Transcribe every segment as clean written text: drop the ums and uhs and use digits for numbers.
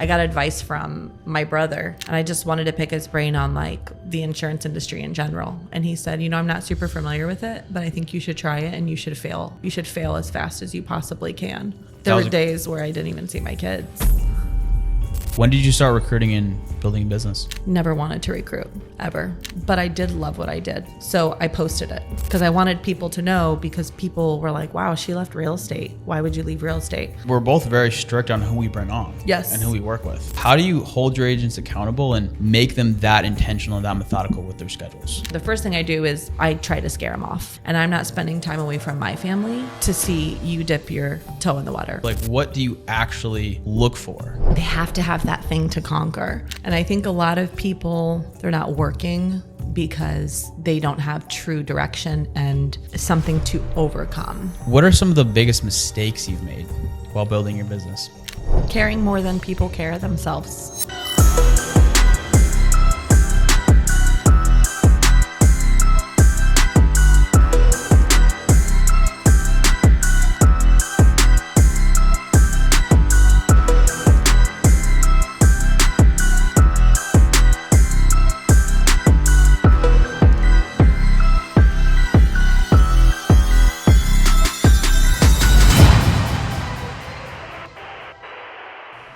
I got advice from my brother, and I just wanted to pick his brain on like the insurance industry in general. And he said, I'm not super familiar with it, but I think you should try it and you should fail. You should fail as fast as you possibly can. There were days where I didn't even see my kids. When did you start recruiting and building a business? Never wanted to recruit, ever. But I did love what I did. So I posted it because I wanted people to know, because people were like, wow, she left real estate. Why would you leave real estate? We're both very strict on who we bring on. Yes. And who we work with. How do you hold your agents accountable and make them that intentional and that methodical with their schedules? The first thing I do is I try to scare them off. And I'm not spending time away from my family to see you dip your toe in the water. Like, what do you actually look for? They have to have that thing to conquer. And I think a lot of people, they're not working because they don't have true direction and something to overcome. What are some of the biggest mistakes you've made while building your business? Caring more than people care themselves.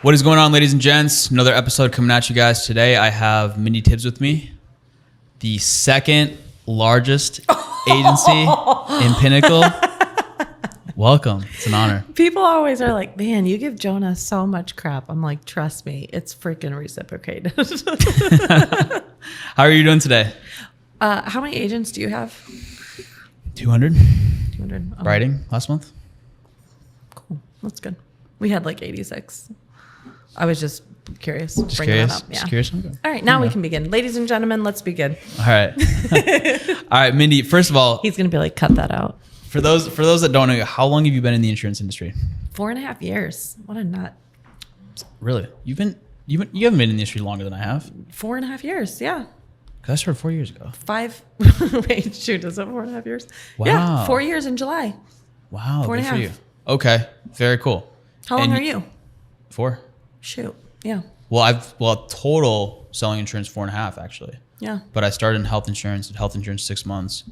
What is going on, ladies and gents? Another episode coming at you guys today. I have Mindy Tibbs with me, the second largest agency in Pinnacle. Welcome. It's an honor. People always are like, man, you give Jonah so much crap. I'm like, trust me, it's freaking reciprocated. How are you doing today? How many agents do you have? 200. 200. Oh. Writing last month. Cool. That's good. We had like 86. I was just curious. Just bringing curious. that up. Yeah. Just curious. Okay. All right, now we can begin. Ladies and gentlemen, let's begin. All right. All right, Mindy, first of all, He's going to be like, cut that out. for those that don't know, how long have you been in the insurance industry? 4.5 years. What a nut. Really? You haven't been in the industry longer than I have? 4.5 years. Yeah. 'Cause I started 4 years ago. 5. Wait, shoot, is it 4.5 years? Wow. Yeah, 4 years in July. Wow. 4.5. Good for you. Okay. Very cool. How long And are you? 4. Shoot. Yeah. Well, total selling insurance 4.5 actually. Yeah. But I started in health insurance, did health insurance 6 months,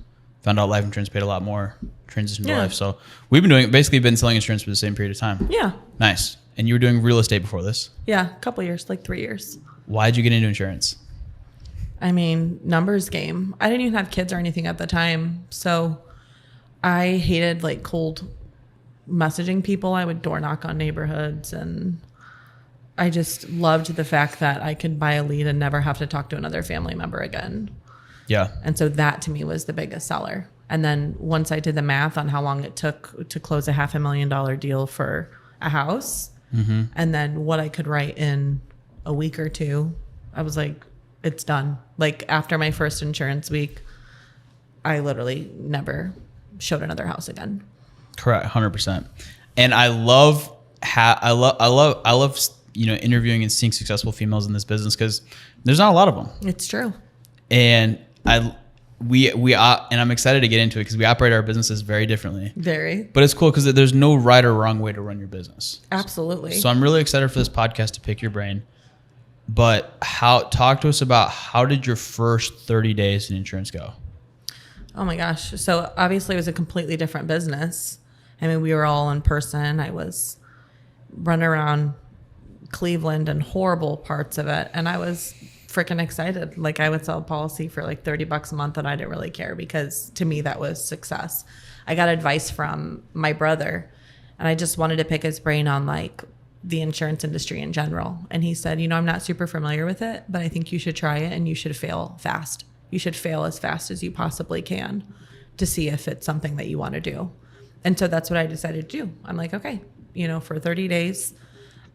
found out life insurance paid a lot more, transitioned to life. So we've been selling insurance for the same period of time. Yeah. Nice. And you were doing real estate before this. Yeah. A couple years, like 3 years. Why'd you get into insurance? I mean, numbers game. I didn't even have kids or anything at the time. So I hated like cold messaging people. I would door knock on neighborhoods, and I just loved the fact that I could buy a lead and never have to talk to another family member again. Yeah. And so that to me was the biggest seller. And then once I did the math on how long it took to close a $500,000 deal for a house, and then what I could write in a week or two, I was like, it's done. Like after my first insurance week, I literally never showed another house again. Correct. 100%. And I love interviewing and seeing successful females in this business, because there's not a lot of them. It's true. And and I'm excited to get into it because we operate our businesses very differently. Very. But it's cool because there's no right or wrong way to run your business. Absolutely. So I'm really excited for this podcast to pick your brain. But talk to us about, how did your first 30 days in insurance go? Oh my gosh. So obviously it was a completely different business. I mean, we were all in person. I was running around Cleveland and horrible parts of it. And I was freaking excited. Like I would sell a policy for like $30 a month, and I didn't really care, because to me that was success. I got advice from my brother, and I just wanted to pick his brain on like the insurance industry in general. And he said, I'm not super familiar with it, but I think you should try it and you should fail fast. You should fail as fast as you possibly can to see if it's something that you want to do. And so that's what I decided to do. I'm like, okay, for 30 days,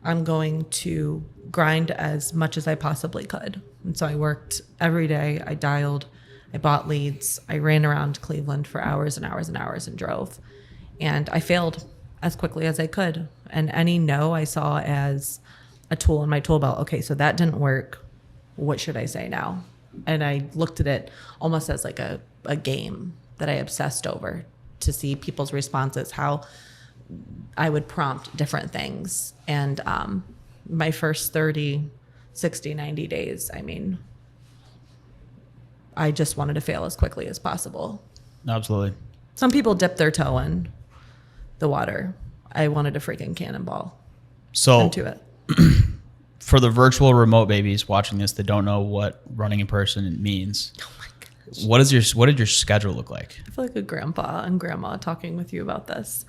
I'm going to grind as much as I possibly could. And so I worked every day. I dialed, I bought leads. I ran around Cleveland for hours and hours and hours and drove. And I failed as quickly as I could. And any no I saw as a tool in my tool belt. Okay, so that didn't work. What should I say now? And I looked at it almost as like a game that I obsessed over, to see people's responses, how I would prompt different things. And my first 30, 60, 90 days, I mean, I just wanted to fail as quickly as possible. Absolutely. Some people dip their toe in the water. I wanted to freaking cannonball into it. For the virtual remote babies watching this that don't know what running in person means, Oh my gosh. what did your schedule look like? I feel like a grandpa and grandma talking with you about this.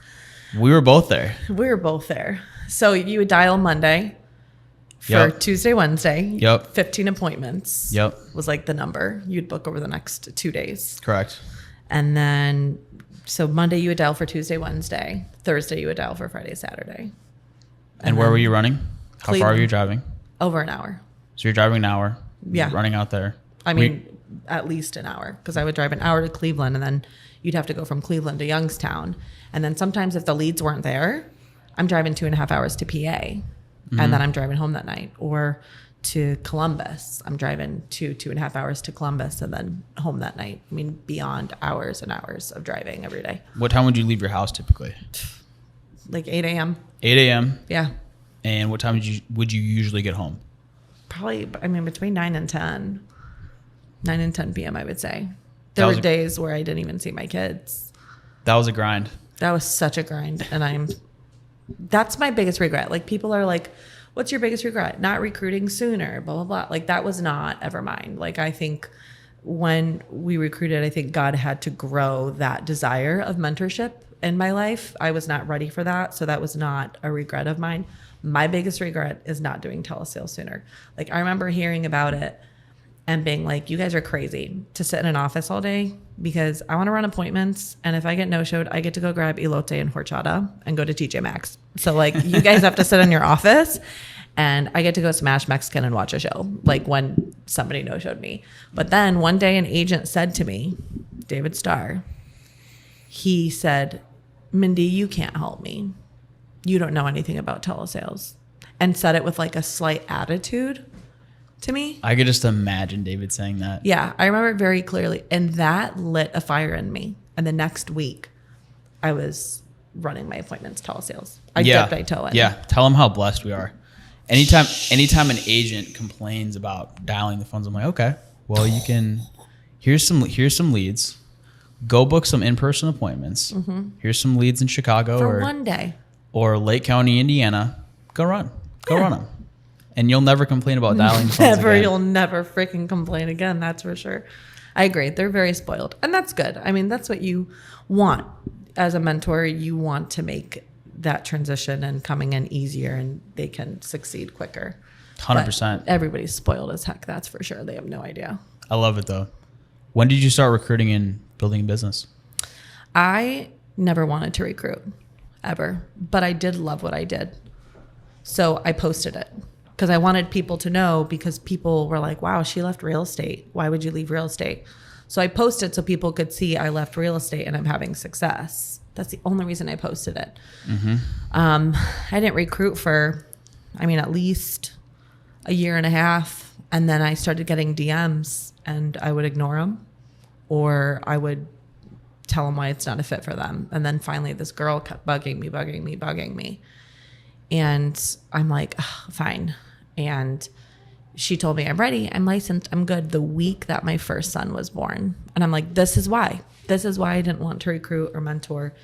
We were both there. We were both there. So you would dial Monday for Yep. Tuesday, Wednesday. Yep. 15 appointments. Yep. Was like the number you'd book over the next 2 days. Correct. And then, so Monday you would dial for Tuesday, Wednesday. Thursday you would dial for Friday, Saturday. And where were you running? How far were you driving? Over an hour. So you're driving an hour. Yeah. Running out there. I mean, at least an hour, because I would drive an hour to Cleveland, and then you'd have to go from Cleveland to Youngstown. And then sometimes if the leads weren't there, I'm driving 2.5 hours to PA, and then I'm driving home that night. Or to Columbus. I'm driving 2.5 hours to Columbus and then home that night. I mean, beyond hours and hours of driving every day. What time would you leave your house typically? Like 8 a.m. 8 a.m. Yeah. And what time would you usually get home? Probably, I mean, between 9 and 10. 9 and 10 p.m., I would say. There were days where I didn't even see my kids. That was a grind. That was such a grind. And that's my biggest regret. Like, people are like, what's your biggest regret? Not recruiting sooner, blah, blah, blah. Like, that was not ever mine. Like, I think when we recruited, I think God had to grow that desire of mentorship in my life. I was not ready for that. So that was not a regret of mine. My biggest regret is not doing telesales sooner. Like, I remember hearing about it and being like, you guys are crazy to sit in an office all day, because I want to run appointments. And if I get no-showed, I get to go grab elote and horchata and go to TJ Maxx. So like, you guys have to sit in your office, and I get to go smash Mexican and watch a show, like when somebody no-showed me. But then one day an agent said to me, David Starr, he said, Mindy, you can't help me. You don't know anything about telesales. And said it with like a slight attitude to me. I could just imagine David saying that. Yeah, I remember it very clearly. And that lit a fire in me. And the next week, I was running my appointments telesales. I dipped my toe in. Yeah, tell them how blessed we are. Anytime an agent complains about dialing the phones, I'm like, okay, well, you can. Here's some leads. Go book some in-person appointments. Mm-hmm. Here's some leads in Chicago for one day, or Lake County, Indiana. Go run them, and you'll never complain about dialing the phones again. You'll never freaking complain again. That's for sure. I agree. They're very spoiled, and that's good. I mean, that's what you want as a mentor. You want to make that transition and coming in easier, and they can succeed quicker. 100%. Everybody's spoiled as heck. That's for sure. They have no idea. I love it though. When did you start recruiting and building a business? I never wanted to recruit ever, but I did love what I did. So I posted it because I wanted people to know, because people were like, wow, she left real estate. Why would you leave real estate? So I posted so people could see I left real estate and I'm having success. That's the only reason I posted it. Mm-hmm. I didn't recruit for, at least a year and a half. And then I started getting DMs and I would ignore them, or I would tell them why it's not a fit for them. And then finally this girl kept bugging me. And I'm like, oh, fine. And she told me, I'm ready. I'm licensed. I'm good. The week that my first son was born. And I'm like, this is why I didn't want to recruit or mentor.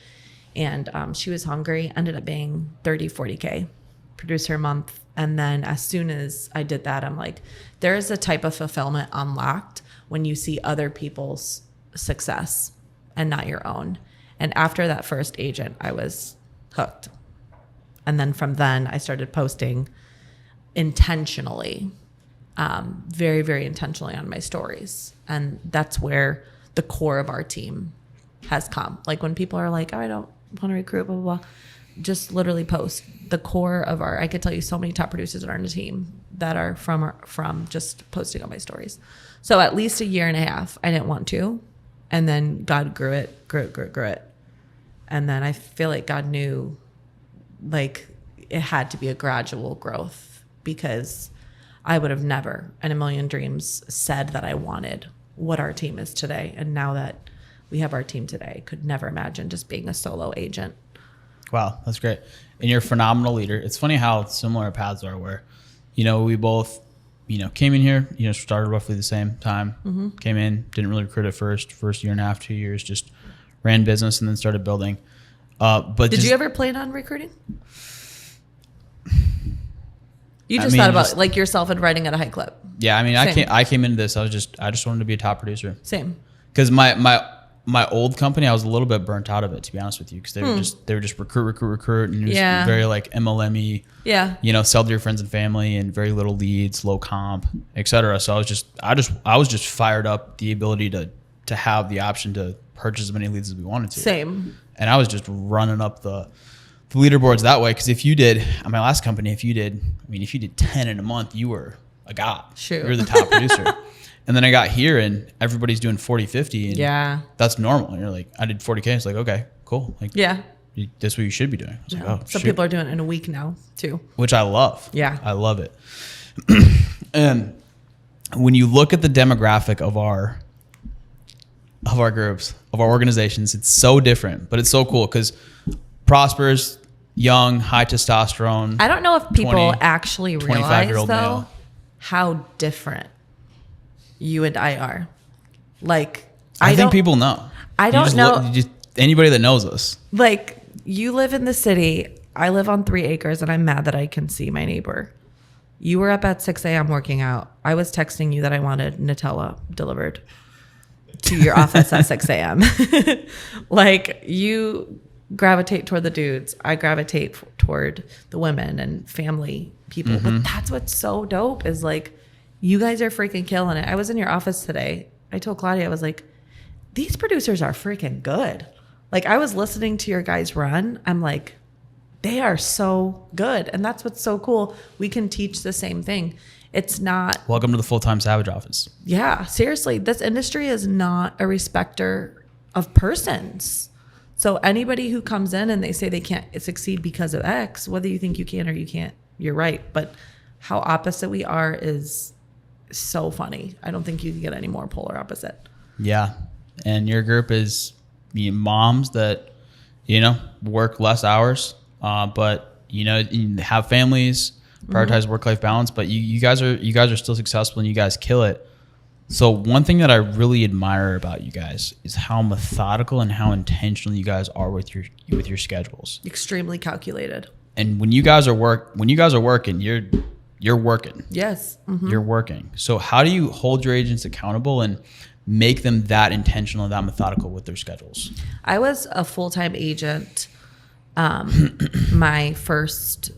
And she was hungry, ended up being 30, 40K producer a month. And then as soon as I did that, I'm like, there is a type of fulfillment unlocked when you see other people's success and not your own. And after that first agent, I was hooked. And then from then I started posting intentionally, very, very intentionally on my stories. And that's where the core of our team has come. Like when people are like, oh, I don't want to recruit, blah, blah, blah. Just literally post. The core of I could tell you so many top producers that are on the team that are from just posting on my stories. So at least a year and a half, I didn't want to. And then God grew it. And then I feel like God knew like it had to be a gradual growth, because I would have never in a million dreams said that I wanted what our team is today. And now that we have our team today, I could never imagine just being a solo agent. Wow, that's great. And you're a phenomenal leader. It's funny how similar our paths are where, we both, came in here, started roughly the same time, came in, didn't really recruit at first year and a half, 2 years, just ran business and then started building. But did you ever plan on recruiting? You just thought about like yourself and writing at a high clip. Yeah. I mean, I came into this, I just wanted to be a top producer. Same. Cause my old company, I was a little bit burnt out of it, to be honest with you, because they were just recruit, and it was very like MLM-y. Yeah. Sell to your friends and family, and very little leads, low comp, etc. So I was just fired up the ability to have the option to purchase as many leads as we wanted to. Same. And I was just running up the leaderboards that way. Because if you did, at my last company, if you did 10 in a month, you were a god. Shoot. You were the top producer. And then I got here and everybody's doing 40, 50. And that's normal. And you're like, I did 40K. It's like, okay, cool. Like, that's what you should be doing. I was like, oh, some people are doing it in a week now too. Which I love. Yeah. I love it. And when you look at the demographic of our groups, of our organizations, it's so different, but it's so cool because Prosper's young, high testosterone. I don't know if people actually realize though male. How different you and I are. Like, I think people know. I don't know. Anybody that knows us. Like, you live in the city. I live on 3 acres and I'm mad that I can see my neighbor. You were up at 6 a.m. working out. I was texting you that I wanted Nutella delivered to your office at 6 a.m. Like, you gravitate toward the dudes. I gravitate toward the women and family people. But that's what's so dope is like, you guys are freaking killing it. I was in your office today. I told Claudia, I was like, these producers are freaking good. Like, I was listening to your guys run. I'm like, they are so good. And that's what's so cool. We can teach the same thing. It's not. Welcome to the full-time Savage office. Yeah, seriously. This industry is not a respecter of persons. So anybody who comes in and they say they can't succeed because of X, whether you think you can or you can't, you're right. But how opposite we are is so funny. I don't think you can get any more polar opposite. Yeah. And your group is moms that, work less hours, but, have families, prioritize work-life balance, but you guys are still successful and you guys kill it. So one thing that I really admire about you guys is how methodical and how intentional you guys are with your schedules. Extremely calculated. And when you guys are working, you're working. Yes. You're working. So how do you hold your agents accountable and make them that intentional and that methodical with their schedules? I was a full-time agent my first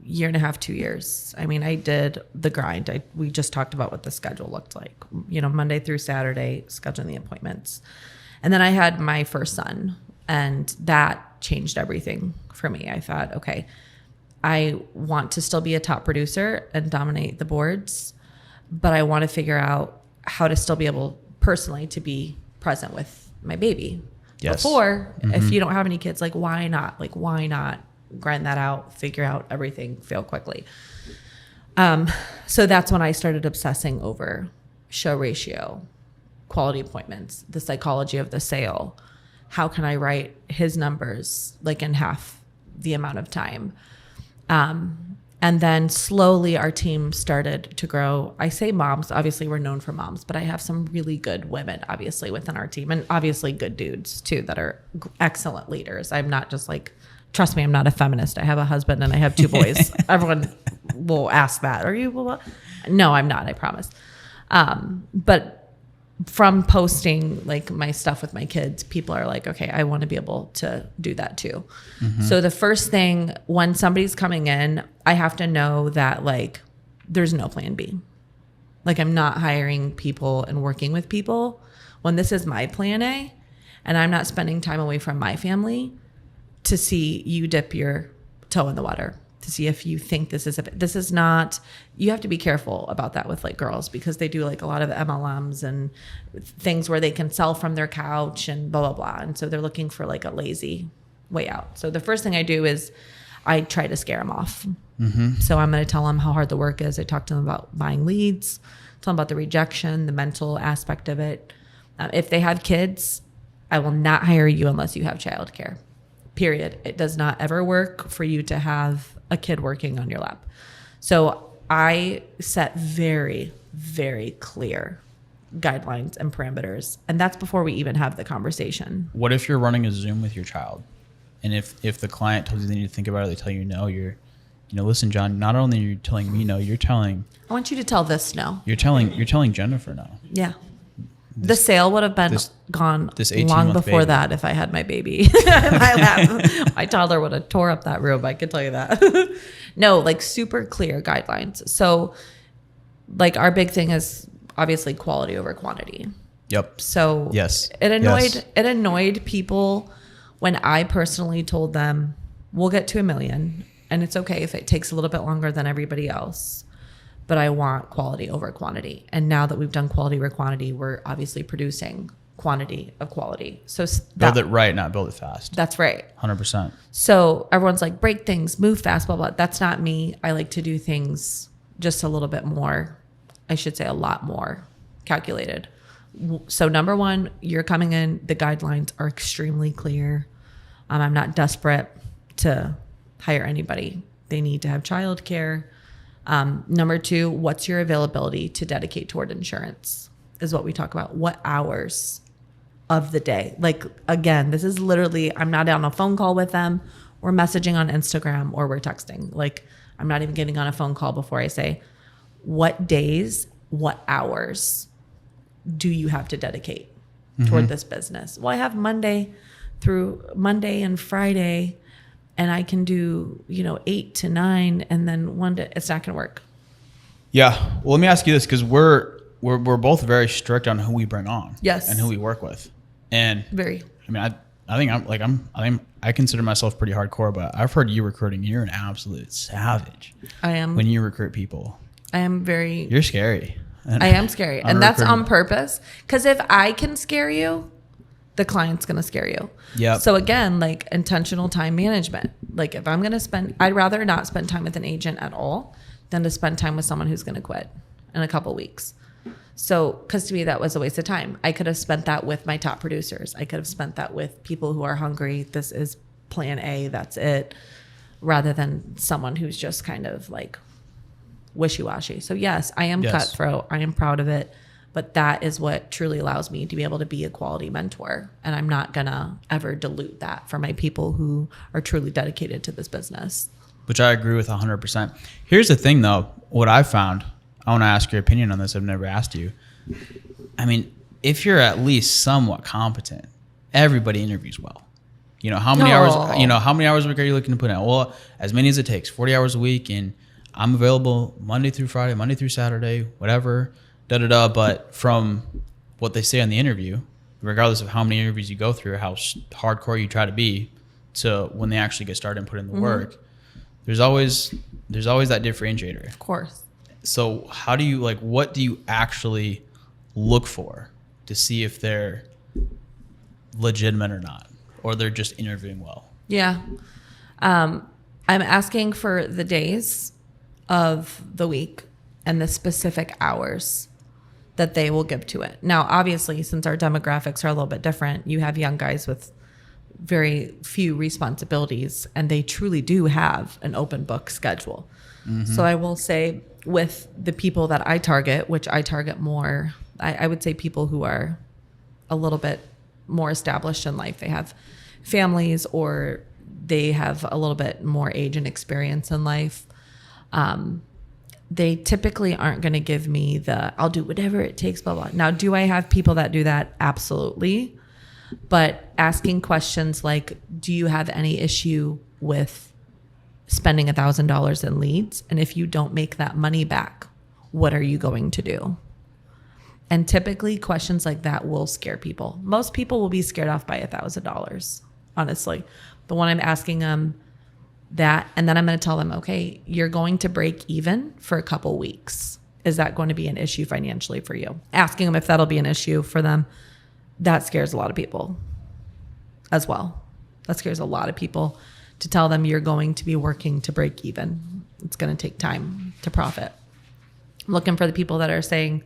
year and a half, 2 years. I mean, I did the grind. We just talked about what the schedule looked like, Monday through Saturday, scheduling the appointments. And then I had my first son, and that changed everything for me. I thought, okay, I want to still be a top producer and dominate the boards, but I want to figure out how to still be able personally to be present with my baby. Yes. Before, if you don't have any kids, like, why not? Like, why not grind that out, figure out everything, fail quickly? So that's when I started obsessing over show ratio, quality appointments, the psychology of the sale. How can I write his numbers like in half the amount of time? And then slowly our team started to grow. I say moms, obviously we're known for moms, but I have some really good women, obviously, within our team, and obviously good dudes too that are excellent leaders. I'm not just like, trust me, I'm not a feminist. I have a husband and I have 2 boys. Everyone will ask that. Are you? No, I'm not, I promise. But from posting like my stuff with my kids, people are like, okay, I want to be able to do that too. So the first thing when somebody's coming in, I have to know that like there's no plan B. Like, I'm not hiring people and working with people when this is my plan A, and I'm not spending time away from my family to see you dip your toe in the water, to see if you think this is not, you have to be careful about that with like girls, because they do like a lot of MLMs and things where they can sell from their couch and blah, blah, blah. And so they're looking for like a lazy way out. So the first thing I do is I try to scare them off. So I'm going to tell them how hard the work is. I talk to them about buying leads, tell them about the rejection, the mental aspect of it. If they have kids, I will not hire you unless you have childcare. period. It does not ever work for you to have a kid working on your lap. So I set very, very clear guidelines and parameters. And that's before we even have the conversation. What if you're running a Zoom with your child? And if the client tells you they need to think about it, they tell you no, listen, John, not only are you telling me no, I want you to tell this no. You're telling Jennifer no. Yeah. The sale would have been gone long before that if I had my baby in my lap. My toddler would have tore up that room. I can tell you that. No, like super clear guidelines. So like our big thing is obviously quality over quantity. Yep. So yes, it annoyed people when I personally told them we'll get to 1 million and it's okay if it takes a little bit longer than everybody else. But I want quality over quantity. And now that we've done quality over quantity, we're obviously producing quantity of quality. So build it right, not build it fast. That's right. 100%. So everyone's like, break things, move fast, blah, blah. That's not me. I like to do things just a little bit more, I should say a lot more calculated. So number one, you're coming in, the guidelines are extremely clear. I'm not desperate to hire anybody. They need to have childcare. Number two, what's your availability to dedicate toward insurance is what we talk about. What hours of the day? Like, again, this is literally, I'm not on a phone call with them. We're messaging on Instagram or we're texting. Like, I'm not even getting on a phone call before I say, what days, what hours do you have to dedicate toward this business? Well, I have Monday and Friday. And I can do, 8 to 9, and then one day it's not going to work. Yeah. Well, let me ask you this, because we're both very strict on who we bring on. Yes. And who we work with. And very. I mean, I consider myself pretty hardcore, but I've heard you recruiting. You're an absolute savage. I am. When you recruit people. I am very. You're scary. I am scary, and that's on purpose. Because if I can scare you, the client's going to scare you. Yeah. So again, like intentional time management. Like if I'm going to I'd rather not spend time with an agent at all than to spend time with someone who's going to quit in a couple weeks. So, because to me, that was a waste of time. I could have spent that with my top producers. I could have spent that with people who are hungry. This is plan A, that's it. Rather than someone who's just kind of like wishy-washy. So yes, I am cutthroat. I am proud of it. But that is what truly allows me to be able to be a quality mentor. And I'm not going to ever dilute that for my people who are truly dedicated to this business. Which I agree with 100%. Here's the thing, though. What I found, I want to ask your opinion on this. I've never asked you. I mean, if you're at least somewhat competent, everybody interviews well. How many hours, how many hours a week are you looking to put in? Well, as many as it takes, 40 hours a week. And I'm available Monday through Friday, Monday through Saturday, whatever. But from what they say on the interview, regardless of how many interviews you go through, how hardcore you try to be, to when they actually get started and put in the work, there's always that differentiator. Of course. So how do you what do you actually look for to see if they're legitimate or not, or they're just interviewing well? Yeah. I'm asking for the days of the week and the specific hours that they will give to it. Now, obviously, since our demographics are a little bit different, you have young guys with very few responsibilities, and they truly do have an open book schedule. So I will say with the people that I target, which I target more, I would say people who are a little bit more established in life. They have families or they have a little bit more age and experience in life. They typically aren't going to give me I'll do whatever it takes, blah, blah. Now, do I have people that do that? Absolutely. But asking questions like, do you have any issue with spending $1,000 in leads? And if you don't make that money back, what are you going to do? And typically questions like that will scare people. Most people will be scared off by $1,000, honestly. But when I'm asking them that, and then I'm going to tell them, okay, you're going to break even for a couple weeks. Is that going to be an issue financially for you? Asking them if that'll be an issue for them, that scares a lot of people as well. That scares a lot of people to tell them you're going to be working to break even. It's going to take time to profit. I'm looking for the people that are saying,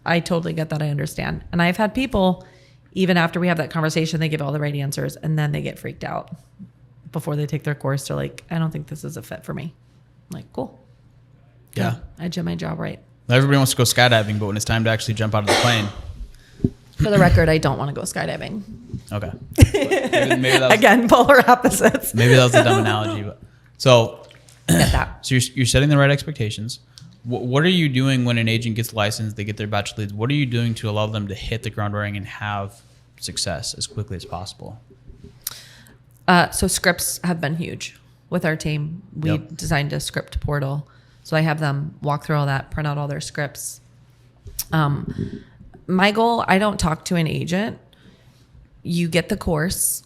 I totally get that, I understand. And I've had people, even after we have that conversation, they give all the right answers and then they get freaked out. before they take their course, they're like, I don't think this is a fit for me. I'm like, cool. Yeah. I did my job right. Everybody wants to go skydiving, but when it's time to actually jump out of the plane. For the record, I don't want to go skydiving. Okay. Maybe that was, Again, polar opposites. maybe that was a dumb analogy. But so, Get that. so you're setting the right expectations. What are you doing when an agent gets licensed, they get their batch leads? What are you doing to allow them to hit the ground running and have success as quickly as possible? So scripts have been huge with our team. We designed a script portal. So I have them walk through all that, print out all their scripts. My goal, I don't talk to an agent. You get the course,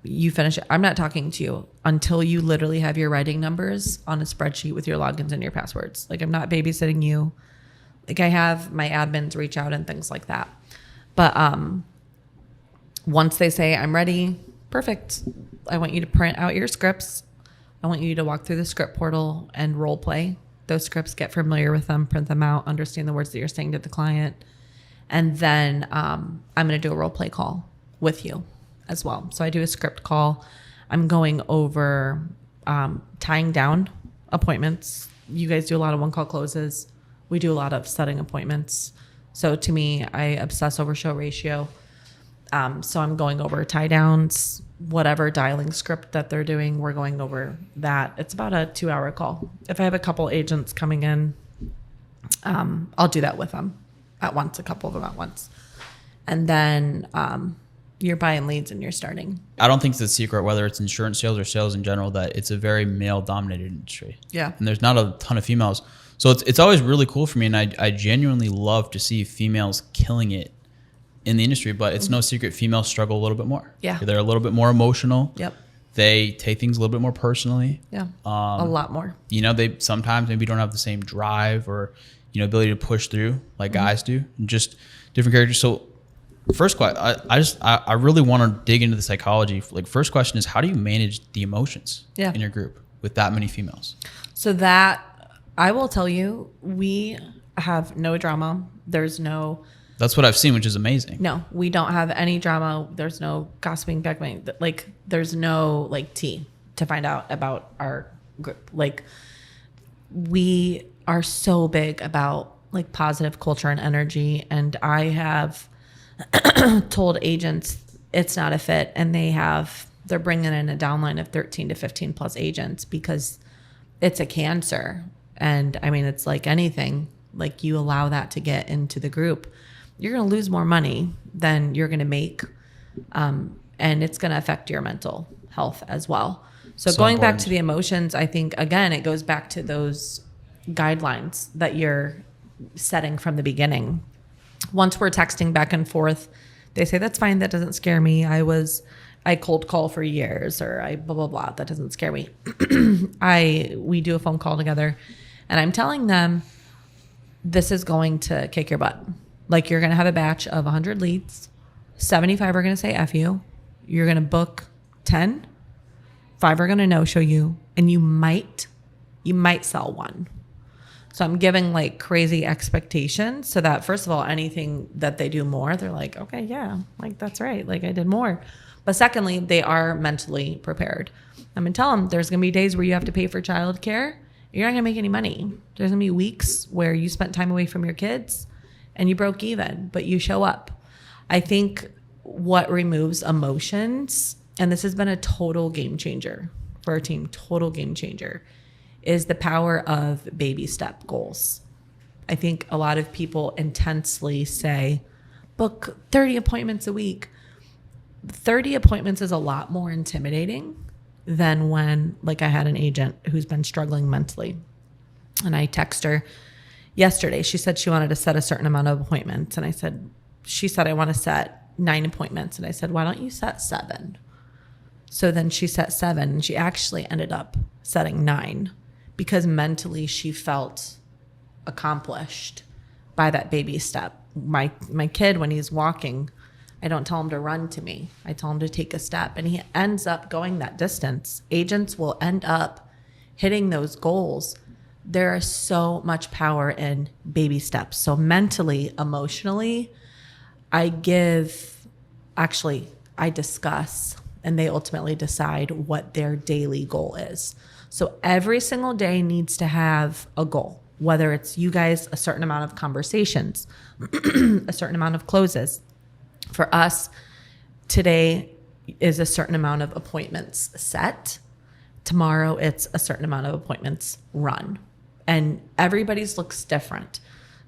you finish it. I'm not talking to you until you literally have your writing numbers on a spreadsheet with your logins and your passwords. Like, I'm not babysitting you. Like, I have my admins reach out and things like that. But once they say, I'm ready, perfect. I want you to print out your scripts. I want you to walk through the script portal and role play those scripts, get familiar with them, print them out, understand the words that you're saying to the client. And then I'm going to do a role play call with you as well. So I do a script call. I'm going over tying down appointments. You guys do a lot of one-call closes. We do a lot of setting appointments. So to me, I obsess over show ratio. So I'm going over tie downs, whatever dialing script that they're doing, we're going over that. It's about a 2-hour call. If I have a couple agents coming in, I'll do that with them at once, a couple of them at once. And then you're buying leads and you're starting. I don't think it's a secret, whether it's insurance sales or sales in general, that it's a very male-dominated industry. Yeah. And there's not a ton of females. So it's always really cool for me, and I genuinely love to see females killing it in the industry, but it's no secret females struggle a little bit more. Yeah. They're a little bit more emotional. Yep. They take things a little bit more personally. Yeah. A lot more. You know, they sometimes maybe don't have the same drive or, you know, ability to push through like guys do. Just different characters. So first question, I really want to dig into the psychology. Like, first question is, how do you manage the emotions in your group with that many females? So that, I will tell you, we have no drama. There's no... That's what I've seen, which is amazing. No, we don't have any drama. There's no gossiping, backbiting. Like, there's no like tea to find out about our group. Like, we are so big about like positive culture and energy. And I have told agents it's not a fit, and they're bringing in a downline of 13 to 15 plus agents because it's a cancer. And I mean, it's like anything, like you allow that to get into the group, you're going to lose more money than you're going to make. And it's going to affect your mental health as well. So going back to the emotions, I think, again, it goes back to those guidelines that you're setting from the beginning. Once we're texting back and forth, they say, that's fine. That doesn't scare me. I cold call for years, or I blah, blah, blah. That doesn't scare me. We do a phone call together, and I'm telling them, this is going to kick your butt. Like, you're going to have a batch of 100 leads. 75 are going to say F you. You're going to book 10. 5 are going to no-show you. And you might sell 1. So I'm giving like crazy expectations so that, first of all, anything that they do more, they're like, okay, yeah, like that's right. Like, I did more. But secondly, they are mentally prepared. I'm going to tell them there's going to be days where you have to pay for childcare. You're not going to make any money. There's going to be weeks where you spent time away from your kids and you broke even, but you show up. I think what removes emotions, and this has been a total game changer for our team, total game changer, is the power of baby step goals. I think a lot of people intensely say, book 30 appointments a week. 30 appointments is a lot more intimidating than when, like, I had an agent who's been struggling mentally. And I text her yesterday. She said she wanted to set a certain amount of appointments. And she said, I want to set 9 appointments. And I said, why don't you set 7? So then she set 7, and she actually ended up setting 9 because mentally she felt accomplished by that baby step. My kid, when he's walking, I don't tell him to run to me. I tell him to take a step, and he ends up going that distance. Agents will end up hitting those goals. There is so much power in baby steps. So mentally, emotionally, I discuss and they ultimately decide what their daily goal is. So every single day needs to have a goal, whether it's you guys, a certain amount of conversations, a certain amount of closes. For us, today is a certain amount of appointments set. Tomorrow, it's a certain amount of appointments run. And everybody's looks different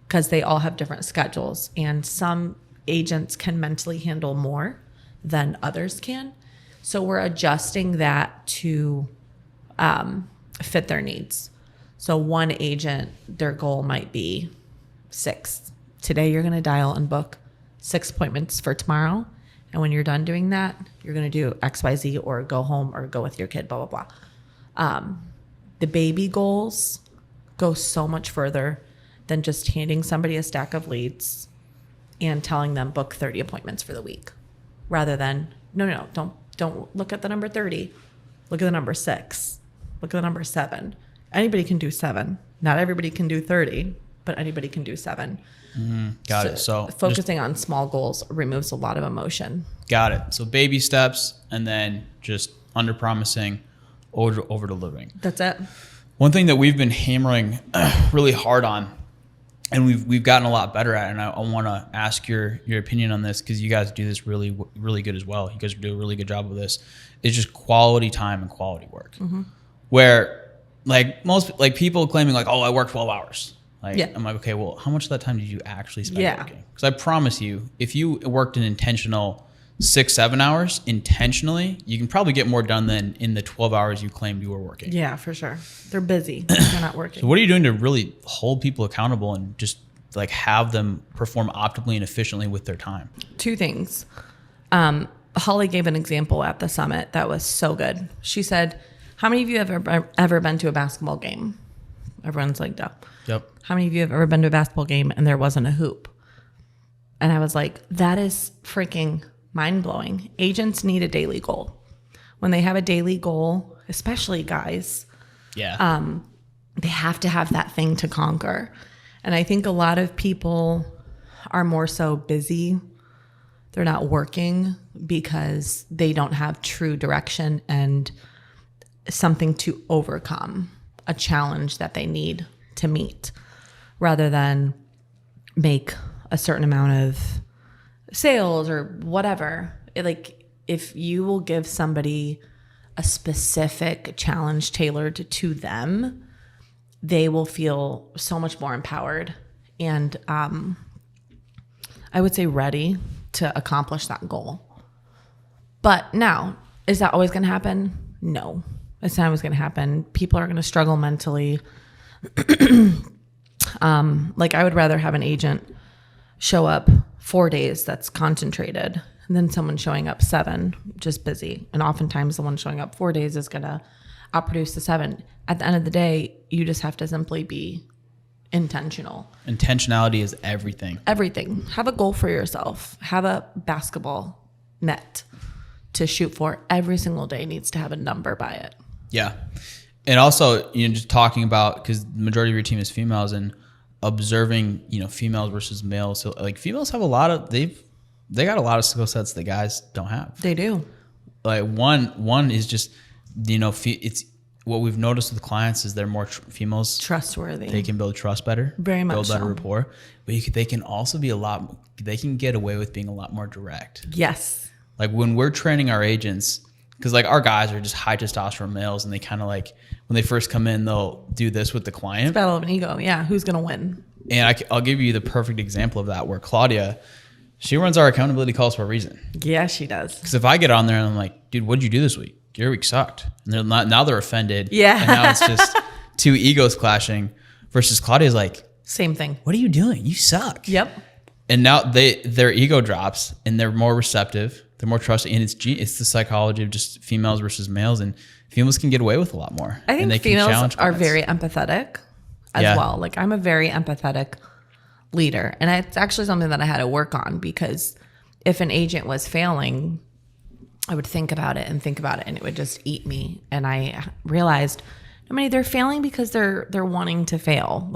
because they all have different schedules. And some agents can mentally handle more than others can. So we're adjusting that to fit their needs. So one agent, their goal might be 6. Today, you're going to dial and book 6 appointments for tomorrow. And when you're done doing that, you're going to do XYZ or go home or go with your kid, blah, blah, blah. The baby goals go so much further than just handing somebody a stack of leads and telling them book 30 appointments for the week. Rather than, no, don't look at the number 30. Look at the number 6. Look at the number 7. Anybody can do 7. Not everybody can do 30, but anybody can do 7. Got it. So focusing on small goals removes a lot of emotion. Got it. So baby steps, and then just under promising, over delivering. That's it. One thing that we've been hammering really hard on, and we've gotten a lot better at, and I want to ask your opinion on this because you guys do this really, really good as well. You guys do a really good job of this. Is just quality time and quality work. Mm-hmm. Where most people claiming oh, I work 12 hours. I'm like, okay, well, how much of that time did you actually spend working? Because I promise you, if you worked an intentional 6-7 hours intentionally, you can probably get more done than in the 12 hours you claimed you were working. Yeah, for sure. They're busy. They're not working. So what are you doing to really hold people accountable and just have them perform optimally and efficiently with their time? 2 things. Holly gave an example at the summit that was so good. She said, how many of you have ever been to a basketball game? Everyone's like, duh. Yep. How many of you have ever been to a basketball game and there wasn't a hoop? And I was like, that is freaking mind-blowing. Agents need a daily goal. When they have a daily goal, especially guys, they have to have that thing to conquer. And I think a lot of people are more so busy. They're not working because they don't have true direction and something to overcome, a challenge that they need to meet, rather than make a certain amount of sales or whatever. If you will give somebody a specific challenge tailored to them, they will feel so much more empowered and I would say ready to accomplish that goal. But now, is that always going to happen? No, it's not always going to happen. People are going to struggle mentally. I would rather have an agent show up 4 days that's concentrated than someone showing up 7 just busy. And oftentimes the one showing up 4 days is going to outproduce the 7. At the end of the day, you just have to simply be intentional. Intentionality is everything. Everything. Have a goal for yourself. Have a basketball net to shoot for. Every single day needs to have a number by it. Yeah. And also, just talking about, because the majority of your team is females, and observing, females versus males. So females have they got a lot of skill sets that guys don't have. They do. One is just, it's what we've noticed with clients is they're more females trustworthy. They can build trust better, very much build better so. rapport. But they can also be they can get away with being a lot more direct. Yes. When we're training our agents, because our guys are just high testosterone males, and they kind of when they first come in, they'll do this with the client. It's battle of an ego. Yeah. Who's going to win? And I'll give you the perfect example of that, where Claudia, she runs our accountability calls for a reason. Yeah, she does. Because if I get on there and I'm like, dude, what'd you do this week? Your week sucked. And now they're offended. Yeah. And now it's just 2 egos clashing, versus Claudia's same thing. What are you doing? You suck. Yep. And now their ego drops and they're more receptive. They're more trusting. And it's the psychology of just females versus males. And females can get away with a lot more. I think and they females can challenge are clients. very empathetic as well. I'm a very empathetic leader. And it's actually something that I had to work on, because if an agent was failing, I would think about it, and it would just eat me. And I realized, they're failing because they're wanting to fail.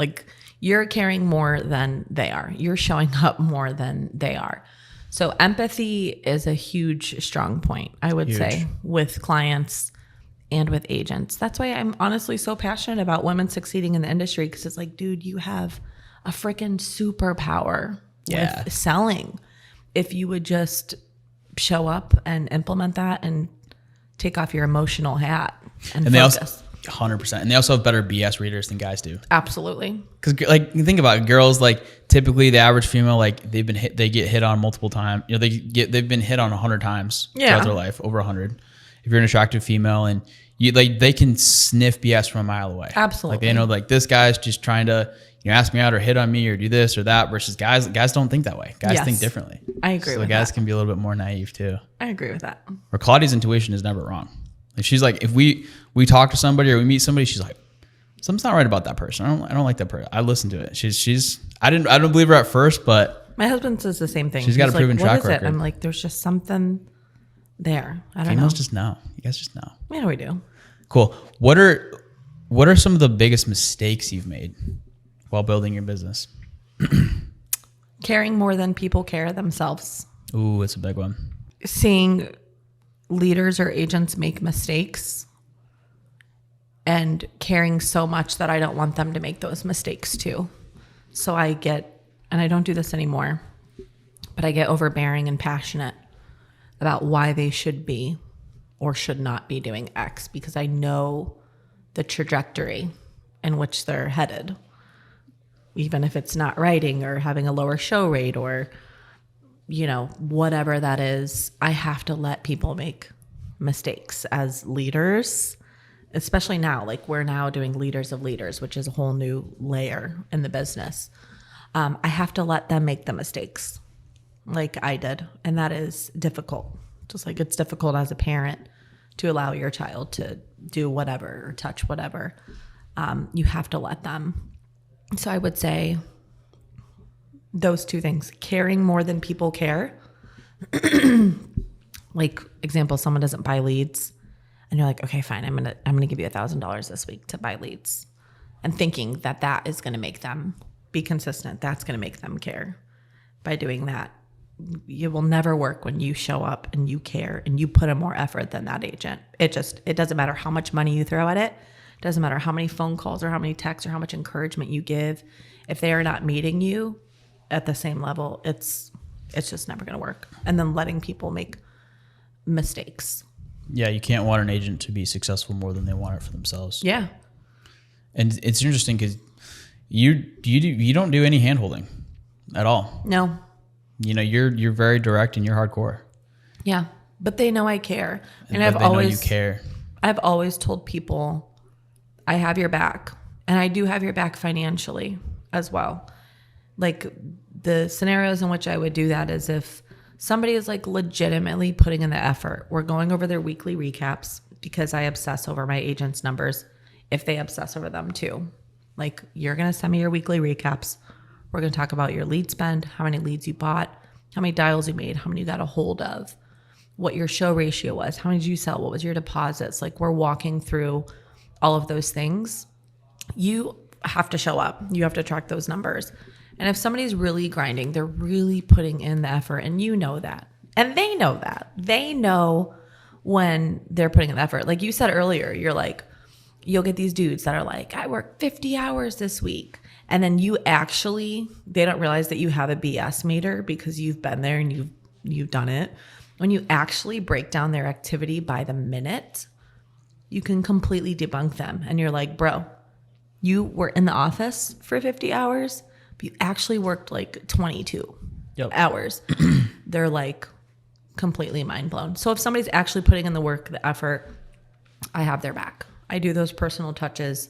You're caring more than they are. You're showing up more than they are. So empathy is a huge, strong point, I would say, with clients and with agents. That's why I'm honestly so passionate about women succeeding in the industry, because it's like, dude, you have a freaking superpower with selling. If you would just show up and implement that and take off your emotional hat and focus. 100%. And they also have better BS readers than guys do. Absolutely. Because like, you think about it, girls, like typically the average female, like they get hit on multiple times. You know, they've been hit on 100 times throughout their life, over 100. If you're an attractive female, and you like, they can sniff BS from a mile away. Absolutely. Like they know, like, this guy's just trying to, you know, ask me out or hit on me or do this or that, versus guys don't think that way. Guys think differently. I agree with that. So guys can be a little bit more naive too. I agree with that. Or Claudia's intuition is never wrong. Like she's like, if we talk to somebody or we meet somebody, she's like, something's not right about that person. I don't like that person. I listen to it. I don't believe her at first, but my husband says the same thing. She's got a proven track record. I'm like, there's just something there. I don't know. Females just know. You guys just know. Yeah, we do. Cool. What are some of the biggest mistakes you've made while building your business? Caring more than people care themselves. Ooh, it's a big one. Seeing leaders or agents make mistakes and caring so much that I don't want them to make those mistakes too. So I get, and I don't do this anymore, but I get overbearing and passionate about why they should be or should not be doing X, because I know the trajectory in which they're headed. Even if it's not writing or having a lower show rate or, you know, whatever that is, I have to let people make mistakes as leaders, especially now. Like, we're now doing leaders of leaders, which is a whole new layer in the business. I have to let them make the mistakes like I did. And that is difficult. Just like it's difficult as a parent to allow your child to do whatever or touch whatever. You have to let them. So I would say those two things: caring more than people care. Like, example, someone doesn't buy leads and you're like, okay, fine, I'm gonna give you $1,000 this week to buy leads, and thinking that is going to make them be consistent. That's going to make them care. By doing that, you will never work when you show up and you care and you put in more effort than that agent. It doesn't matter how much money you throw at it. It doesn't matter how many phone calls or how many texts or how much encouragement you give. If they are not meeting you at the same level, it's just never going to work. And then letting people make mistakes. Yeah, you can't want an agent to be successful more than they want it for themselves. Yeah. And it's interesting because you don't do any handholding at all. No. You know, you're very direct and you're hardcore. Yeah, but they know I care, and they know you care. I've always told people, I have your back, and I do have your back financially as well. Like, the scenarios in which I would do that is if somebody is like legitimately putting in the effort. We're going over their weekly recaps because I obsess over my agents' numbers. If they obsess over them too, like, you're gonna send me your weekly recaps. We're going to talk about your lead spend, how many leads you bought, how many dials you made, how many you got a hold of, what your show ratio was, how many did you sell, what was your deposits. Like, we're walking through all of those things. You have to show up. You have to track those numbers. And if somebody's really grinding, they're really putting in the effort, and you know that. And they know that. They know when they're putting in the effort. Like you said earlier, you're like, you'll get these dudes that are like, I worked 50 hours this week. And then they don't realize that you have a BS meter because you've been there and you've done it. When you actually break down their activity by the minute, you can completely debunk them. And you're like, bro, you were in the office for 50 hours, but you actually worked like 22 hours. They're like completely mind blown. So if somebody's actually putting in the work, the effort, I have their back. I do those personal touches.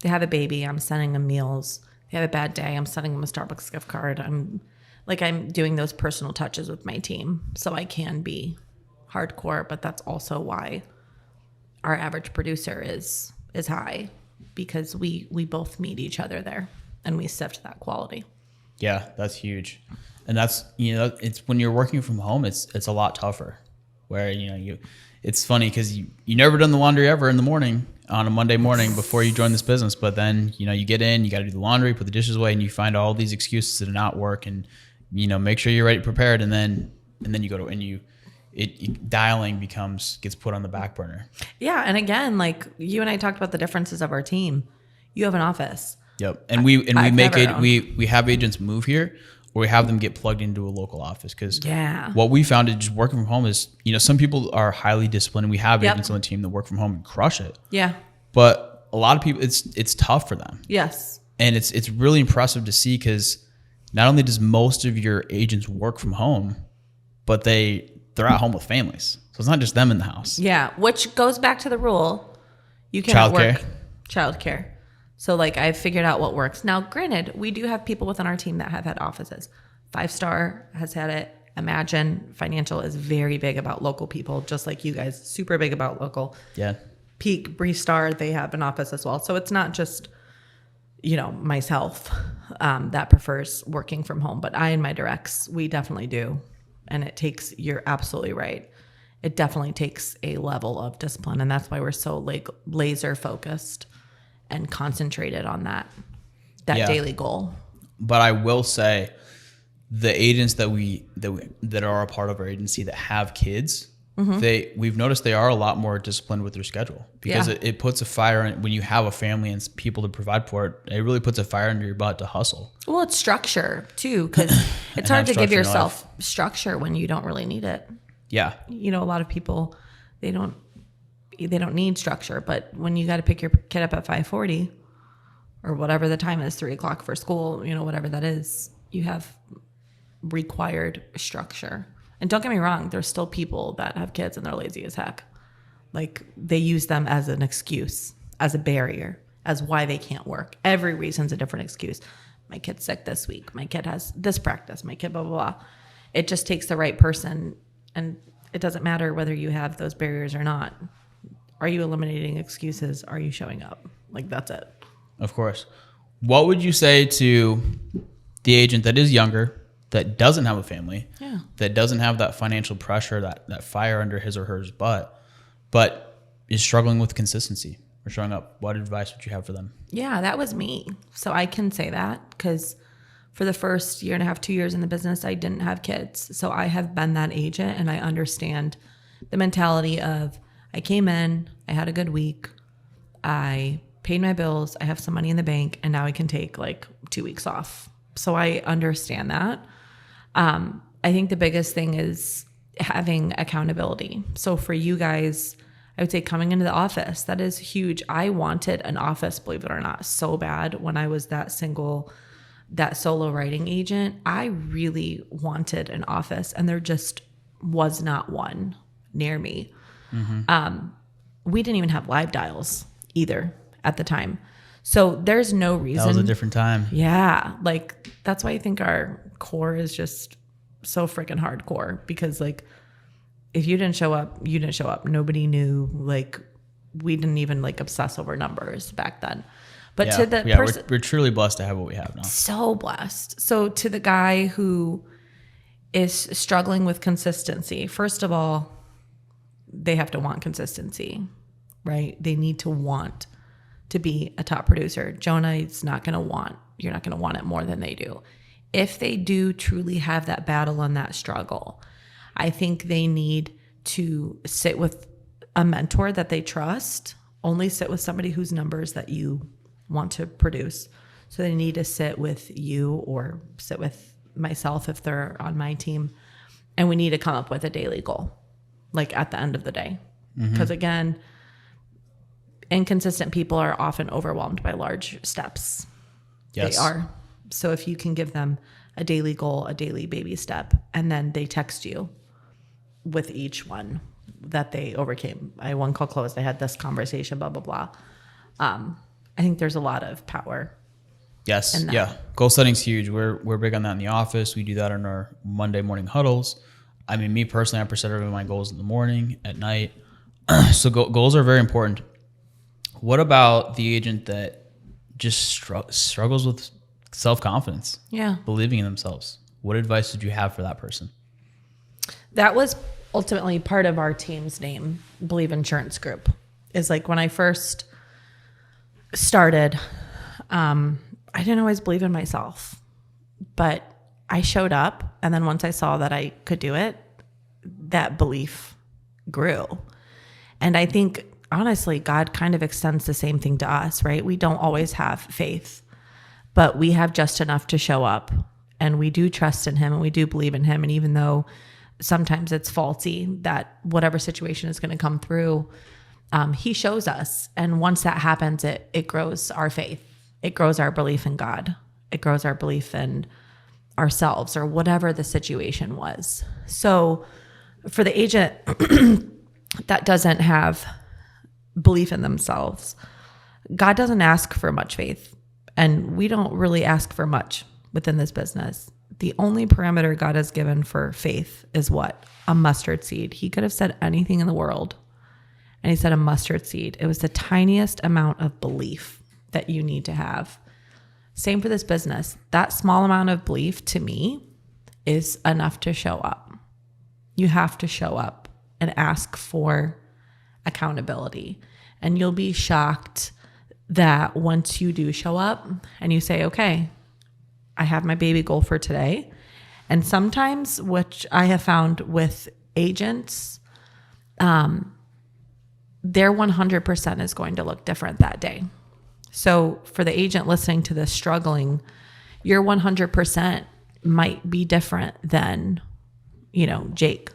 They have a baby, I'm sending them meals. They have a bad day, I'm sending them a Starbucks gift card. I'm doing those personal touches with my team, so I can be hardcore. But that's also why our average producer is high, because we both meet each other there and we sift that quality. Yeah, that's huge. And that's, you know, it's when you're working from home, it's a lot tougher. Where, you know, it's funny because you never done the laundry ever in the morning on a Monday morning before you join this business. But then, you know, you get in, you got to do the laundry, put the dishes away, and you find all these excuses to not work, and, you know, make sure you're ready, prepared. And then and then you go to, dialing gets put on the back burner. Yeah. And again, like you and I talked about the differences of our team. You have an office. Yep. And we have agents move here, or we have them get plugged into a local office. Cause what we found is just working from home is, some people are highly disciplined, and we have agents on the team that work from home and crush it. Yeah. But a lot of people, it's tough for them. Yes. And it's really impressive to see, because not only does most of your agents work from home, but they're at home with families. So it's not just them in the house. Yeah. Which goes back to the rule. You cannot work childcare. So like I've figured out what works. Now, granted, we do have people within our team that have had offices. 5-Star has had it. Imagine Financial is very big about local people, just like you guys, super big about local. Yeah. Peak, Brief Star, they have an office as well. So it's not just, myself that prefers working from home, but I and my directs, we definitely do. And you're absolutely right. It definitely takes a level of discipline. And that's why we're so laser focused and concentrated on that daily goal. But I will say, the agents that are a part of our agency that have kids, we've noticed they are a lot more disciplined with their schedule, because it puts a fire in, when you have a family and people to provide for it. It really puts a fire under your butt to hustle. Well, it's structure too, because it's hard to give yourself structure when you don't really need it. Yeah. A lot of people, they don't need structure, but when you got to pick your kid up at 5:40 or whatever the time is, 3:00 for school, whatever that is, you have required structure. And don't get me wrong, there's still people that have kids and they're lazy as heck. Like they use them as an excuse, as a barrier, as why they can't work. Every reason's a different excuse. My kid's sick this week. My kid has this practice. My kid blah, blah, blah. It just takes the right person. And it doesn't matter whether you have those barriers or not. Are you eliminating excuses? Are you showing up? Like that's it. Of course. What would you say to the agent that is younger, that doesn't have a family, that doesn't have that financial pressure, that fire under his or her butt, but is struggling with consistency or showing up? What advice would you have for them? Yeah, that was me. So I can say that because for the first 1.5 years, 2 years in the business, I didn't have kids. So I have been that agent, and I understand the mentality of I came in, I had a good week, I paid my bills, I have some money in the bank, and now I can take like 2 weeks off. So I understand that. I think the biggest thing is having accountability. So for you guys, I would say coming into the office, that is huge. I wanted an office, believe it or not, so bad when I was that solo writing agent. I really wanted an office, and there just was not one near me. Mm-hmm. We didn't even have live dials either at the time. So there's no reason. That was a different time. Yeah. Like that's why I think our core is just so freaking hardcore, because like if you didn't show up, you didn't show up. Nobody knew. Like we didn't even like obsess over numbers back then. But to the person, we're truly blessed to have what we have now. So blessed. So to the guy who is struggling with consistency, first of all, they have to want consistency, right? They need to want to be a top producer. Jonah is not going to want, you're not going to want it more than they do. If they do truly have that battle and that struggle, I think they need to sit with a mentor that they trust. Only sit with somebody whose numbers that you want to produce. So they need to sit with you or sit with myself if they're on my team. And we need to come up with a daily goal, like at the end of the day. Because again, inconsistent people are often overwhelmed by large steps. Yes. They are. So if you can give them a daily goal, a daily baby step, and then they text you with each one that they overcame. I one call closed. I had this conversation, blah, blah, blah. I think there's a lot of power. Yes. Yeah. Goal setting's huge. We're big on that in the office. We do that in our Monday morning huddles. I mean, me personally, I present every my goals in the morning, at night. So goals are very important. What about the agent that just struggles with self-confidence? Yeah. Believing in themselves. What advice did you have for that person? That was ultimately part of our team's name, Believe Insurance Group. Is like when I first started, I didn't always believe in myself, but I showed up. And then once I saw that I could do it, that belief grew. And I think, honestly, God kind of extends the same thing to us, right? We don't always have faith, but we have just enough to show up, and we do trust in him, and we do believe in him. And even though sometimes it's faulty, that whatever situation is going to come through, he shows us. And once that happens, it grows our faith. It grows our belief in God. It grows our belief in ourselves, or whatever the situation was. So for the agent that doesn't have belief in themselves, God doesn't ask for much faith. And we don't really ask for much within this business. The only parameter God has given for faith is what? A mustard seed. He could have said anything in the world, and he said a mustard seed. It was the tiniest amount of belief that you need to have. Same for this business. That small amount of belief, to me, is enough to show up. You have to show up and ask for accountability. And you'll be shocked that once you do show up and you say, okay, I have my baby goal for today. And sometimes, which I have found with agents, their 100% is going to look different that day. So for the agent listening to this struggling, your 100% might be different than, Jake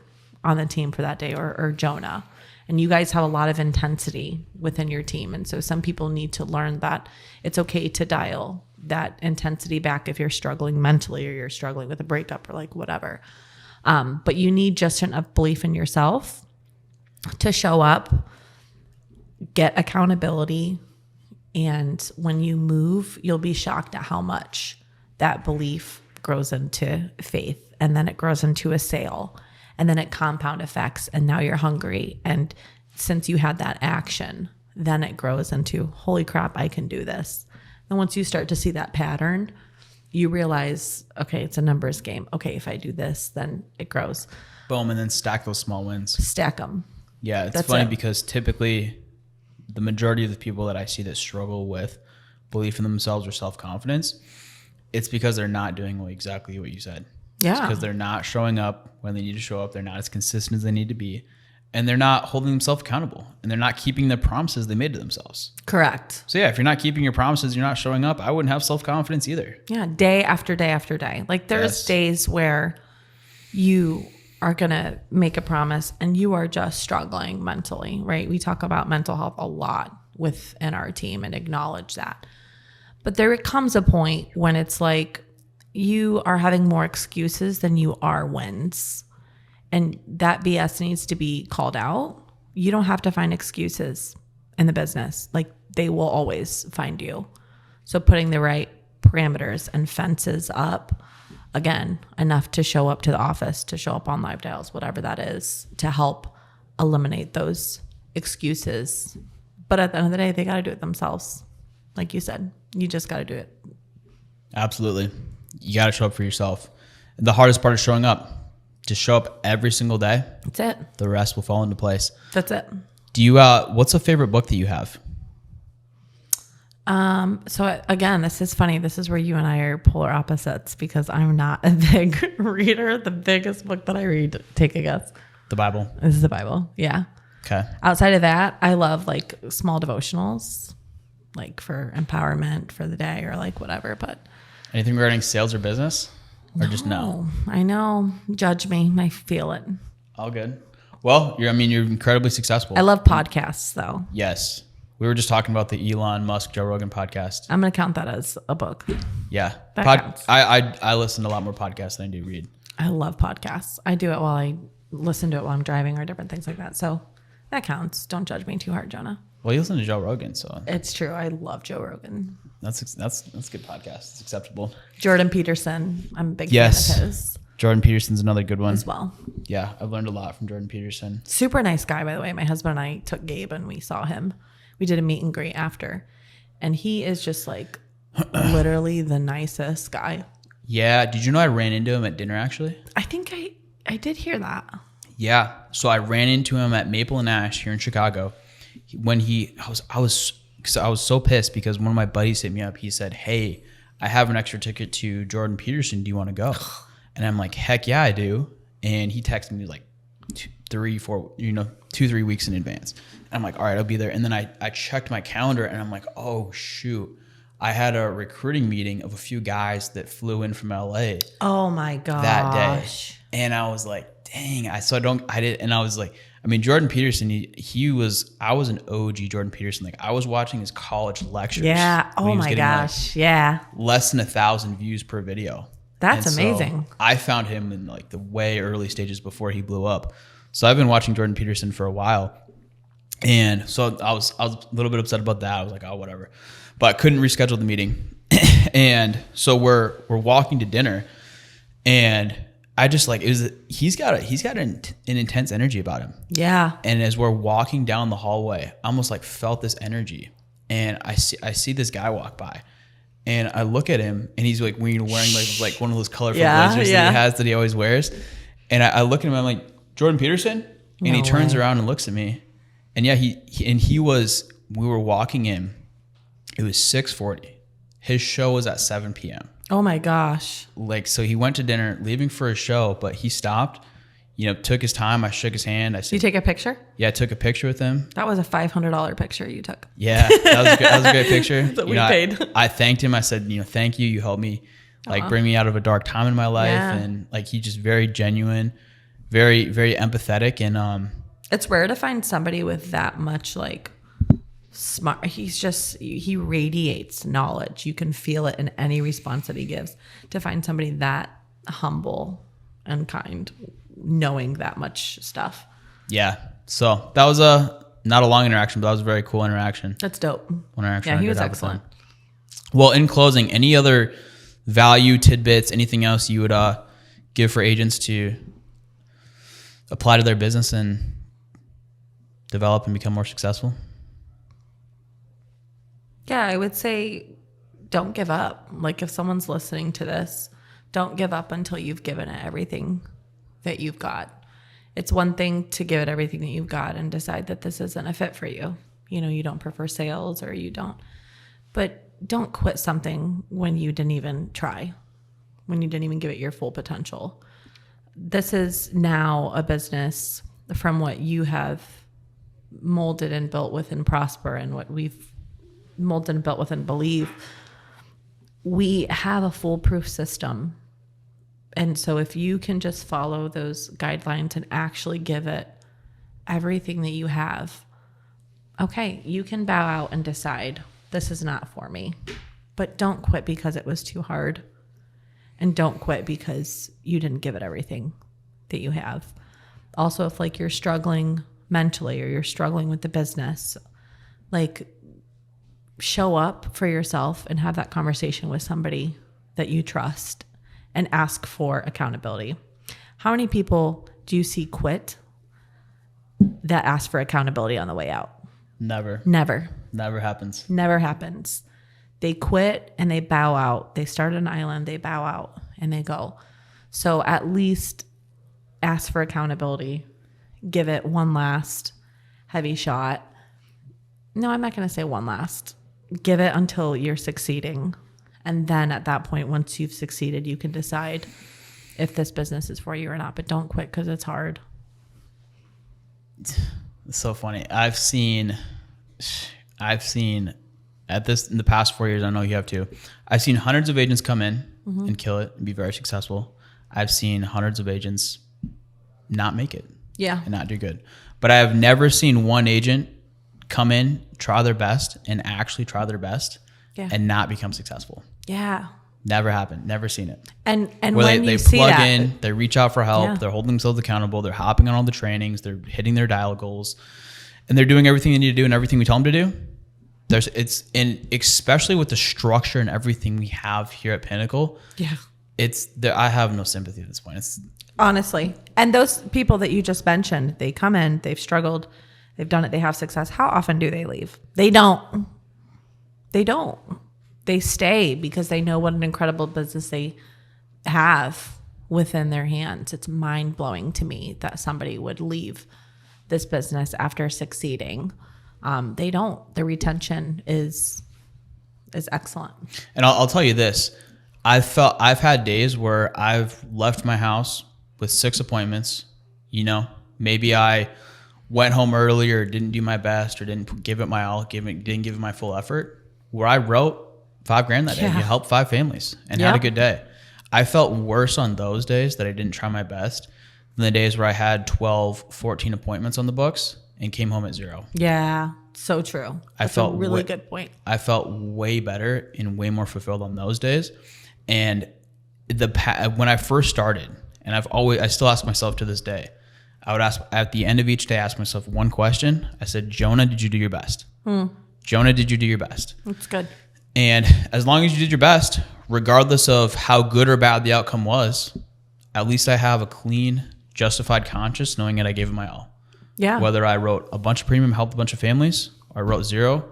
on the team for that day, or Jonah. And you guys have a lot of intensity within your team. And so some people need to learn that it's okay to dial that intensity back if you're struggling mentally, or you're struggling with a breakup, or like whatever. But you need just enough belief in yourself to show up, get accountability. And when you move, you'll be shocked at how much that belief grows into faith. And then it grows into a sale. And then it compound effects. And now you're hungry. And since you had that action, then it grows into, holy crap, I can do this. And once you start to see that pattern, you realize, okay, it's a numbers game. Okay, if I do this, then it grows. Boom. And then stack those small wins. Stack them. Yeah, it's funny because typically the majority of the people that I see that struggle with belief in themselves or self-confidence, it's because they're not doing exactly what you said. Yeah. It's because they're not showing up when they need to show up. They're not as consistent as they need to be. And they're not holding themselves accountable. And they're not keeping the promises they made to themselves. Correct. So yeah, if you're not keeping your promises, you're not showing up, I wouldn't have self-confidence either. Yeah, day after day after day. Like there's days where you are going to make a promise and you are just struggling mentally, right? We talk about mental health a lot within our team and acknowledge that. But there comes a point when it's like you are having more excuses than you are wins. And that BS needs to be called out. You don't have to find excuses in the business. Like they will always find you. So putting the right parameters and fences up, again, enough to show up to the office, to show up on live dials, whatever that is, to help eliminate those excuses. But at the end of the day, they got to do it themselves. Like you said, you just got to do it. Absolutely. You got to show up for yourself. The hardest part is showing up. Just show up every single day. That's it. The rest will fall into place. That's it. Do you, what's a favorite book that you have? So again, this is funny. This is where you and I are polar opposites because I'm not a big reader. The biggest book that I read, take a guess. The Bible. This is the Bible. Yeah. Okay. Outside of that, I love like small devotionals, like for empowerment for the day or like whatever, but. Anything regarding sales or business? Or just no? I know. Judge me. I feel it. All good. Well, you're incredibly successful. I love podcasts though. Yes. We were just talking about the Elon Musk, Joe Rogan podcast. I'm going to count that as a book. Yeah. That counts. I listen to a lot more podcasts than I do read. I love podcasts. I do it while I listen to it while I'm driving or different things like that. So that counts. Don't judge me too hard, Jonah. Well, you listen to Joe Rogan, so. It's true. I love Joe Rogan. That's a good podcast. It's acceptable. Jordan Peterson. I'm a big fan of his. Jordan Peterson's another good one. As well. Yeah, I've learned a lot from Jordan Peterson. Super nice guy, by the way. My husband and I took Gabe and we saw him. We did a meet and greet after. And he is just like literally the nicest guy. Yeah. Did you know I ran into him at dinner actually? I think I did hear that. Yeah. So I ran into him at Maple and Ash here in Chicago. When I was so pissed because one of my buddies hit me up. He said, "Hey, I have an extra ticket to Jordan Peterson. Do you want to go?" And I'm like, "Heck yeah, I do." And he texted me like 3, 4, 2-3 weeks in advance. And I'm like, all right, I'll be there. And then I checked my calendar and I'm like, oh shoot, I had a recruiting meeting of a few guys that flew in from LA. Oh my gosh. That day. And I was like, dang, and I was like, I mean, Jordan Peterson, I was an OG Jordan Peterson. Like I was watching his college lectures. Yeah. Oh my gosh. Yeah. Less than 1,000 views per video. That's and amazing. So I found him in like the way early stages before he blew up. So I've been watching Jordan Peterson for a while. And so I was a little bit upset about that. I was like, oh, whatever. But I couldn't reschedule the meeting. And so we're walking to dinner, and I just like, he's got an intense energy about him. Yeah. And as we're walking down the hallway, I almost like felt this energy, and I see this guy walk by, and I look at him, and he's like wearing like one of those colorful blazers that he always wears. And I look at him, I'm like, Jordan Peterson? And he turns around and looks at me. And yeah, we were walking in, it was 6:40. His show was at 7 p.m. Oh my gosh. Like, so he went to dinner, leaving for his show, but he stopped, took his time. I shook his hand. I said, you take a picture? Yeah, I took a picture with him. That was a $500 picture you took. Yeah, that was a great picture. That we paid. I thanked him. I said, thank you. You helped me bring me out of a dark time in my life. Yeah. And like, he's just very genuine, very, very empathetic. And it's rare to find somebody with that much like smart. He radiates knowledge. You can feel it in any response that he gives. To find somebody that humble and kind, knowing that much stuff. Yeah. So that was not a long interaction, but that was a very cool interaction. That's dope. Interaction. Yeah, he was excellent. Well, in closing, any other value tidbits, anything else you would give for agents to apply to their business and develop and become more successful? Yeah, I would say don't give up. Like if someone's listening to this, don't give up until you've given it everything that you've got. It's one thing to give it everything that you've got and decide that this isn't a fit for you. You don't prefer sales or you don't. But don't quit something when you didn't even try, when you didn't even give it your full potential. This is now a business from what you have molded and built within Prosper and what we've molded and built within Believe. We have a foolproof system. And so if you can just follow those guidelines and actually give it everything that you have, okay, you can bow out and decide this is not for me. But don't quit because it was too hard. And don't quit because you didn't give it everything that you have. Also, if like you're struggling mentally or you're struggling with the business, like show up for yourself and have that conversation with somebody that you trust and ask for accountability. How many people do you see quit that ask for accountability on the way out? Never happens. Never happens. They quit and they bow out. They start an island, they bow out and they go. So at least ask for accountability. Give it one last heavy shot. No, I'm not going to say one last. Give it until you're succeeding. And then at that point, once you've succeeded, you can decide if this business is for you or not. But don't quit because it's hard. It's so funny. I've seen at this in the past 4 years, I know you have too. I've seen hundreds of agents come in and kill it and be very successful. I've seen hundreds of agents not make it. Yeah. And not do good. But I have never seen one agent come in, try their best, and actually try their best and not become successful. Yeah. Never happened. Never seen it. And where when they plug in, they reach out for help, they're holding themselves accountable, they're hopping on all the trainings, they're hitting their dial goals, and they're doing everything they need to do and everything we tell them to do. And especially with the structure and everything we have here at Pinnacle. Yeah. I have no sympathy at this point. Honestly. And those people that you just mentioned, they come in, they've struggled, they've done it, they have success. How often do they leave? They don't. They stay because they know what an incredible business they have within their hands. It's mind-blowing to me that somebody would leave this business after succeeding. They don't. The retention is excellent. And I'll tell you this. I've had days where I've left my house with 6 appointments, Maybe I went home early or didn't do my best or didn't give it my all, didn't give it my full effort. Where I wrote $5,000 that day, you helped 5 families and had a good day. I felt worse on those days that I didn't try my best than the days where I had 12, 14 appointments on the books and came home at 0. Yeah, so true. That's a really good point. I felt way better and way more fulfilled on those days. And when I first started, and I still ask myself to this day, I would ask at the end of each day, ask myself one question. I said, Jonah, did you do your best? Jonah, did you do your best? That's good. And as long as you did your best, regardless of how good or bad the outcome was, at least I have a clean, justified conscience knowing that I gave it my all. Yeah. Whether I wrote a bunch of premium, helped a bunch of families, or I wrote 0,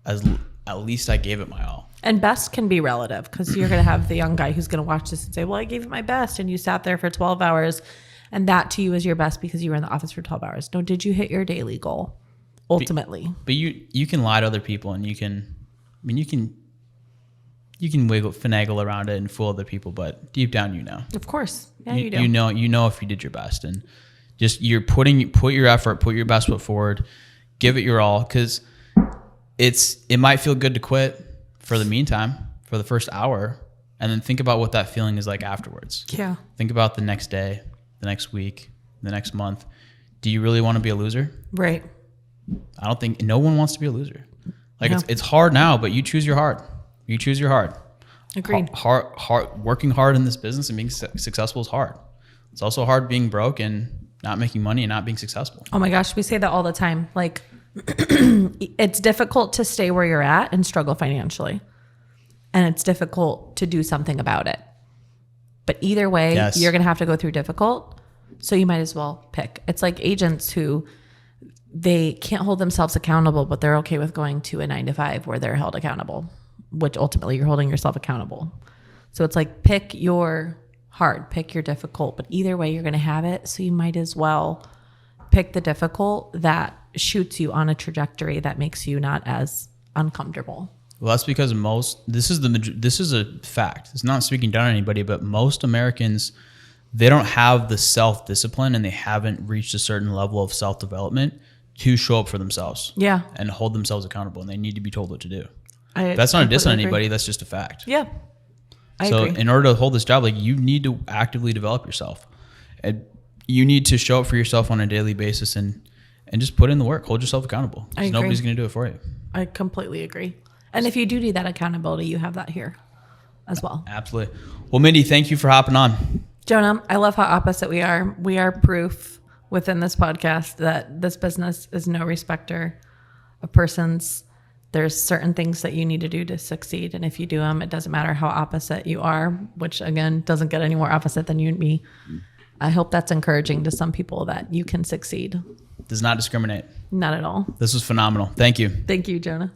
at least I gave it my all. And best can be relative, because you're going to have the young guy who's going to watch this and say, well, I gave it my best, and you sat there for 12 hours, and that to you is your best because you were in the office for 12 hours. No, did you hit your daily goal ultimately? But you can lie to other people, and you can finagle around it and fool other people, but deep down, you know. Of course. Yeah, you do. You know if you did your best, and just put your effort, put your best foot forward, give it your all, because it might feel good to quit for the meantime, for the first hour, and then think about what that feeling is like afterwards. Yeah. Think about the next day, the next week, the next month. Do you really want to be a loser? Right. I don't think no one wants to be a loser. Like it's hard now, but you choose your hard. You choose your hard. Agreed. Working hard in this business and being successful is hard. It's also hard being broke and not making money and not being successful. Oh my gosh, we say that all the time. Like, it's difficult to stay where you're at and struggle financially. And it's difficult to do something about it. But either way, you're going to have to go through difficult. So you might as well pick. It's like agents who they can't hold themselves accountable, but they're okay with going to a 9-to-5 where they're held accountable, which ultimately you're holding yourself accountable. So it's like, pick your hard, pick your difficult, but either way you're going to have it. So you might as well pick the difficult that shoots you on a trajectory that makes you not as uncomfortable. Well, that's because this is a fact. It's not speaking down on anybody, but most Americans, they don't have the self-discipline and they haven't reached a certain level of self-development to show up for themselves. Yeah. And hold themselves accountable, and they need to be told what to do. That's not a diss on anybody. That's just a fact. Yeah. I agree. agree. In order to hold this job, like, you need to actively develop yourself. And you need to show up for yourself on a daily basis and just put in the work. Hold yourself accountable. Because nobody's going to do it for you. I completely agree. And if you do need that accountability, you have that here as well. Absolutely. Well, Mindy, thank you for hopping on. Jonah, I love how opposite we are. We are proof within this podcast that this business is no respecter of persons. There's certain things that you need to do to succeed. And if you do them, it doesn't matter how opposite you are, which again, doesn't get any more opposite than you and me. I hope that's encouraging to some people that you can succeed. Does not discriminate. Not at all. This was phenomenal. Thank you. Thank you, Jonah.